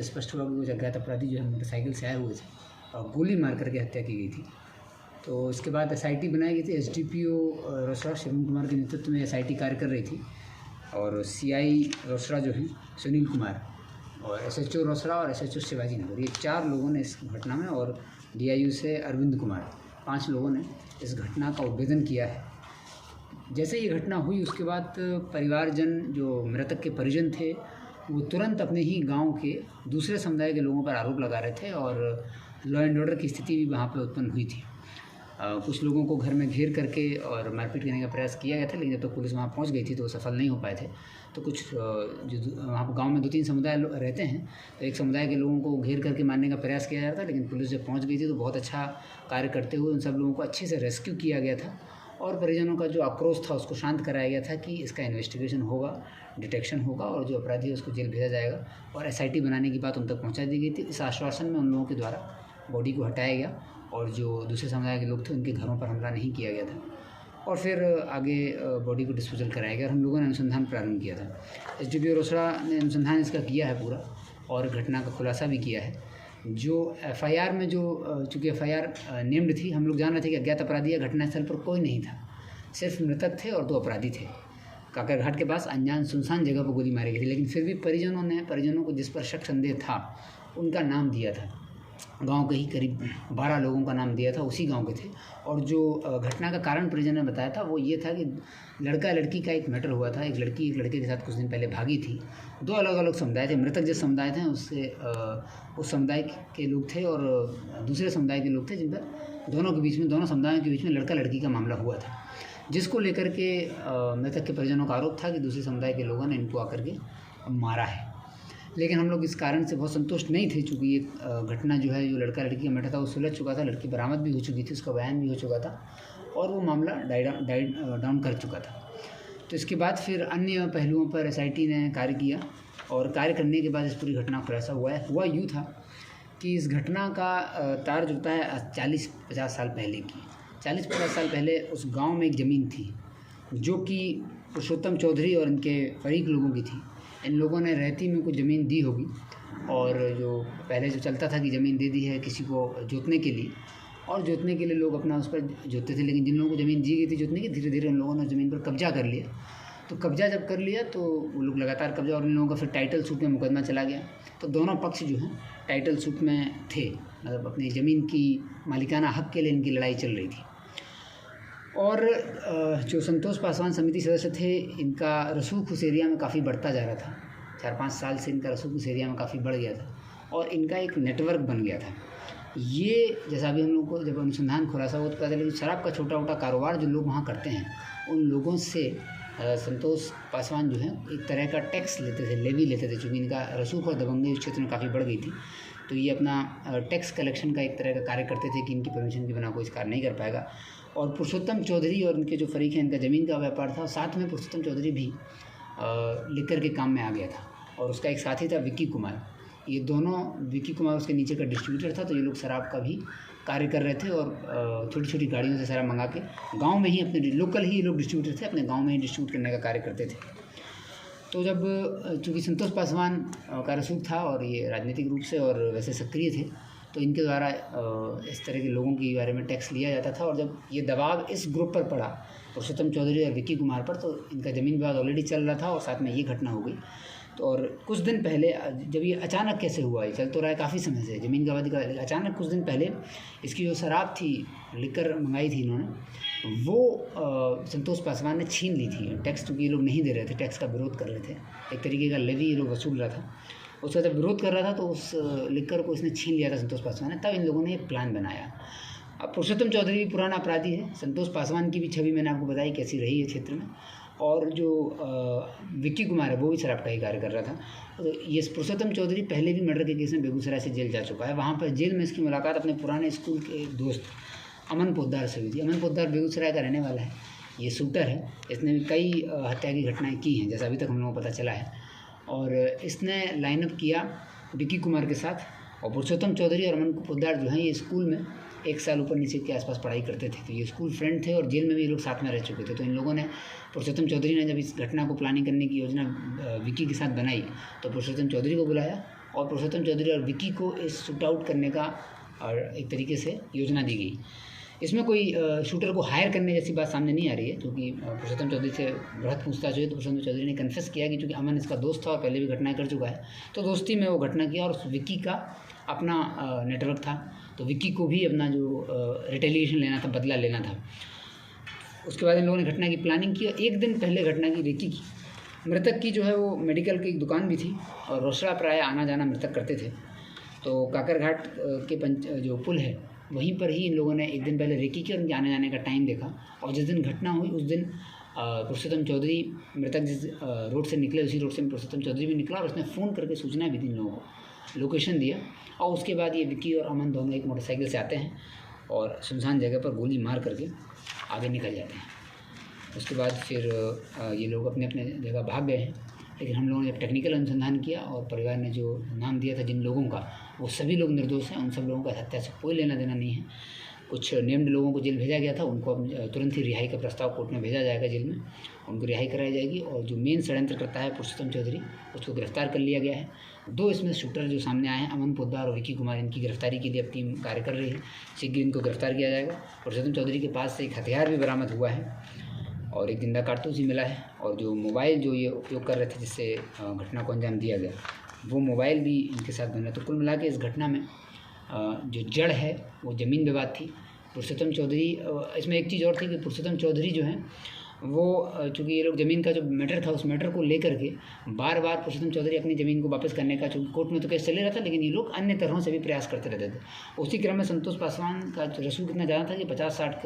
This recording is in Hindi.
स्पष्ट हुआ कि वो अज्ञात अपराधी जो है मोटरसाइकिल से आए हुए थे और गोली मार करके हत्या की गई थी। तो इसके बाद एसआईटी बनाई गई थी। एसडीपीओ रोसड़ा शिवम कुमार के नेतृत्व में एसआईटी कार्य कर रही थी और सीआई रोसड़ा जो हैं सुनील कुमार और एसएचओ रोसड़ा और एसएचओ शिवाजी नगर, ये 4 लोगों ने इस घटना में, और डीआईयू से अरविंद कुमार, 5 लोगों ने इस घटना का उद्भेदन किया है। जैसे ये घटना हुई उसके बाद परिवारजन, जो मृतक के परिजन थे, वो तुरंत अपने ही गांव के दूसरे समुदाय के लोगों पर आरोप लगा रहे थे और लॉ एंड ऑर्डर की स्थिति भी वहाँ पर उत्पन्न हुई थी। कुछ लोगों को घर में घेर करके और मारपीट करने का प्रयास किया गया था, लेकिन जब तक पुलिस वहाँ पहुँच गई थी तो वो सफल नहीं हो पाए थे। तो कुछ जो वहाँ पर गाँव में 2-3 समुदाय रहते हैं, तो एक समुदाय के लोगों को घेर करके मारने का प्रयास किया जा रहा था, लेकिन पुलिस जब पहुँच गई थी तो बहुत अच्छा कार्य करते हुए उन सब लोगों को अच्छे से रेस्क्यू किया गया था और परिजनों का जो आक्रोश था उसको शांत कराया गया था कि इसका इन्वेस्टिगेशन होगा, डिटेक्शन होगा और जो अपराधी है उसको जेल भेजा जाएगा, और एसआईटी बनाने की बात उन तक पहुंचा दी गई थी। इस आश्वासन में उन लोगों के द्वारा बॉडी को हटाया गया और जो दूसरे समुदाय के लोग थे उनके घरों पर हमला नहीं किया गया था और फिर आगे बॉडी को डिस्पोजल कराया गया और हम लोगों ने अनुसंधान प्रारंभ किया था। एसडीपीओ रोसड़ा ने अनुसंधान इसका किया है पूरा और घटना का खुलासा भी किया है। जो एफआईआर में जो चूँकि एफआईआर नेम्ड थी, हम लोग जान रहे थे कि अज्ञात अपराधी या घटनास्थल पर कोई नहीं था, सिर्फ मृतक थे और 2 अपराधी थे। काकरघाट के पास अनजान सुनसान जगह पर गोली मारी गई थी, लेकिन फिर भी परिजनों को जिस पर शक संदेह था उनका नाम दिया था। गांव के ही करीब 12 लोगों का नाम दिया था, उसी गांव के थे। और जो घटना का कारण परिजन ने बताया था वो ये था कि लड़का लड़की का एक मैटर हुआ था। एक लड़की एक लड़के के साथ कुछ दिन पहले भागी थी। 2 अलग अलग समुदाय थे। मृतक जिस समुदाय थे उससे उस समुदाय के लोग थे और दूसरे समुदाय के लोग थे, जिन पर दोनों समुदायों के बीच में लड़का लड़की का मामला हुआ था, जिसको लेकर के मृतक के परिजनों का आरोप था कि दूसरे समुदाय के लोगों ने इनको आकर के मारा है। लेकिन हम लोग इस कारण से बहुत संतुष्ट नहीं थे, चूँकि ये घटना जो है, जो लड़का लड़की का मैटर था वो सुलझ चुका था, लड़की बरामद भी हो चुकी थी, उसका बयान भी हो चुका था और वो मामला डाउन कर चुका था। तो इसके बाद फिर अन्य पहलुओं पर एसआईटी ने कार्य किया और कार्य करने के बाद इस पूरी घटना का खुलासा हुआ यूँ था कि इस घटना का तार जुड़ता है 40-50 साल पहले की। 40-50 साल पहले उस गाँव में एक ज़मीन थी जो कि पुरुषोत्तम चौधरी और इनके फरीक लोगों की थी। इन लोगों ने रहती में कुछ ज़मीन दी होगी और जो पहले जो चलता था कि ज़मीन दे दी है किसी को जोतने के लिए, और जोतने के लिए लोग अपना उस पर जोतते थे, लेकिन जिन लोगों को ज़मीन दी गई थी जोतने की, धीरे धीरे उन लोगों ने ज़मीन पर कब्जा कर लिया। तो कब्जा जब कर लिया तो वो लोग लगातार कब्जा, और इन लोगों का फिर टाइटल सूट में मुकदमा चला गया। तो दोनों पक्ष जो हैं टाइटल सूट में थे, मतलब अपनी ज़मीन की मालिकाना हक़ के लिए इनकी लड़ाई चल रही थी। और जो संतोष पासवान समिति सदस्य थे, इनका रसूख उस एरिया में काफ़ी बढ़ता जा रहा था। 4-5 साल से इनका रसूख उस एरिया में काफ़ी बढ़ गया था और इनका एक नेटवर्क बन गया था। ये जैसा अभी हम लोग को जब अनुसंधान खुलासा हुआ तो पता चला कि शराब का छोटा मोटा कारोबार जो लोग वहाँ करते हैं, उन लोगों से संतोष पासवान जो है एक तरह का टैक्स लेते थे, लेवी लेते थे। चूँकि इनका रसूख और दबंगई उस क्षेत्र में काफ़ी बढ़ गई थी, तो ये अपना टैक्स कलेक्शन का एक तरह का कार्य करते थे कि इनकी परमिशन के बिना कोई इस कार्य नहीं कर पाएगा। और पुरुषोत्तम चौधरी और इनके जो फरीक हैं, इनका ज़मीन का व्यापार था, साथ में पुरुषोत्तम चौधरी भी लिकर के काम में आ गया था और उसका एक साथी था विक्की कुमार। ये दोनों, विक्की कुमार उसके नीचे का डिस्ट्रीब्यूटर था, तो ये लोग शराब का भी कार्य कर रहे थे और छोटी छोटी गाड़ियों से शराब मंगा के गांव में ही अपने लोकल ही ये लोग डिस्ट्रीब्यूटर थे, अपने गांव में ही डिस्ट्रीब्यूट करने का कार्य करते थे। तो जब चूँकि संतोष पासवान का रसूख था और ये राजनीतिक रूप से और वैसे सक्रिय थे, तो इनके द्वारा इस तरह के लोगों के बारे में टैक्स लिया जाता था। और जब ये दबाव इस ग्रुप पर पड़ा, पुरुषोत्तम चौधरी और विक्की कुमार पर, तो इनका ज़मीन विवाद ऑलरेडी चल रहा था और साथ में ये घटना हो गई। तो और कुछ दिन पहले जब ये अचानक कैसे हुआ, ये चल तो रहा है काफ़ी समय से ज़मीन का विवाद का, अचानक कुछ दिन पहले इसकी जो शराब थी, लिकर मंगाई थी इन्होंने, वो संतोष पासवान ने छीन ली थी। टैक्स चूँकि ये लोग नहीं दे रहे थे, टैक्स का विरोध कर रहे थे, एक तरीके का लेवी ये लोग वसूल रहा था, उसका जब विरोध कर रहा था तो उस लिकर को इसने छीन लिया था संतोष पासवान ने। तब इन लोगों ने एक प्लान बनाया। अब पुरुषोत्तम चौधरी भी पुराना अपराधी है, संतोष पासवान की भी छवि मैंने आपको बताई कैसी रही है क्षेत्र में, और जो विक्की कुमार है वो भी शराब का ही कार्य कर रहा था। तो ये पुरुषोत्तम चौधरी पहले भी मर्डर के केस में बेगूसराय से जेल जा चुका है। वहाँ पर जेल में इसकी मुलाकात अपने पुराने स्कूल के दोस्त अमन पोद्दार से हुई थी। अमन पोद्दार बेगूसराय का रहने वाला है, ये शूटर है, इसने भी कई हत्या की घटनाएँ की हैं जैसा अभी तक हम लोगों को पता चला है। और इसने लाइनअप किया विक्की कुमार के साथ, और पुरुषोत्तम चौधरी और अमन पोद्दार जो हैं ये स्कूल में 1 साल ऊपर नीचे के आसपास पढ़ाई करते थे, तो ये स्कूल फ्रेंड थे और जेल में भी ये लोग साथ में रह चुके थे। तो इन लोगों ने, पुरुषोत्तम चौधरी ने जब इस घटना को प्लानिंग करने की योजना विक्की के साथ बनाई, तो पुरुषोत्तम चौधरी को बुलाया और पुरुषोत्तम चौधरी और विक्की को इस शूट आउट करने का और एक तरीके से योजना दी गई। इसमें कोई शूटर को हायर करने जैसी बात सामने नहीं आ रही है, क्योंकि पुरुषोत्तम चौधरी से बृहद पूछताछ हुई तो पुरुषोत्तम चौधरी ने कन्फेस किया कि चूँकि अमन इसका दोस्त था और पहले भी घटनाएं कर चुका है, तो दोस्ती में वो घटना किया और उस विक्की का अपना नेटवर्क था, तो विक्की को भी अपना जो रिटेलिएशन लेना था, बदला लेना था। उसके बाद इन लोगों ने घटना की प्लानिंग की और एक दिन पहले घटना की रेकी की। मृतक की जो है वो मेडिकल की एक दुकान भी थी और रोसड़ा प्राय आना जाना मृतक करते थे, तो काकरघाट के जो पुल है वहीं पर ही इन लोगों ने एक दिन पहले रेकी की और उनके आने जाने का टाइम देखा। और जिस दिन घटना हुई उस दिन पुरुषोत्तम चौधरी मृतक जिस रोड से निकले उसी रोड से पुरुषोत्तम चौधरी भी निकला और उसने फ़ोन करके सूचना भी दी इन लोगों को, लोकेशन दिया। और उसके बाद ये विक्की और अमन दोनों एक मोटरसाइकिल से आते हैं और सुनसान जगह पर गोली मार करके आगे निकल जाते हैं। उसके बाद फिर ये लोग अपने अपने जगह भाग गए हैं, लेकिन हम लोगों ने जब टेक्निकल अनुसंधान किया और परिवार ने जो नाम दिया था जिन लोगों का, वो सभी लोग निर्दोष हैं, उन सब लोगों का हत्या से कोई लेना देना नहीं है। कुछ नेम्ड लोगों को जेल भेजा गया था, उनको अब तुरंत ही रिहाई का प्रस्ताव कोर्ट में भेजा जाएगा, जेल में उनको रिहाई कराई जाएगी। और जो मेन षड्यंत्र करता है पुरुषोत्तम चौधरी, उसको गिरफ्तार कर लिया गया है। 2 इसमें शूटर जो सामने आए हैं, अमन पोद्दार और विक्की कुमार, इनकी गिरफ्तारी के लिए अब टीम कार्य कर रही है। शीघ्र इनको गिरफ्तार किया जाएगा। पुरुषोत्तम चौधरी के पास से एक हथियार भी बरामद हुआ है और एक जिंदा कारतूस भी मिला है, और जो मोबाइल जो ये उपयोग कर रहे थे जिससे घटना को अंजाम दिया गया, वो मोबाइल भी इनके साथ बना। तो कुल मिला के इस घटना में जो जड़ है वो ज़मीन विवाद थी। पुरुषोत्तम चौधरी, इसमें एक चीज़ और थी कि पुरुषोत्तम चौधरी जो हैं वो चूँकि ये लोग ज़मीन का जो मैटर था उस मैटर को लेकर के बार बार पुरुषोत्तम चौधरी अपनी ज़मीन को वापस करने का, चूँकि कोर्ट में तो केस चले रहा था, लेकिन ये लोग अन्य तरहों से भी प्रयास करते रहते थे। उसी क्रम में संतोष पासवान का रसूख इतना ज़्यादा था कि 50-60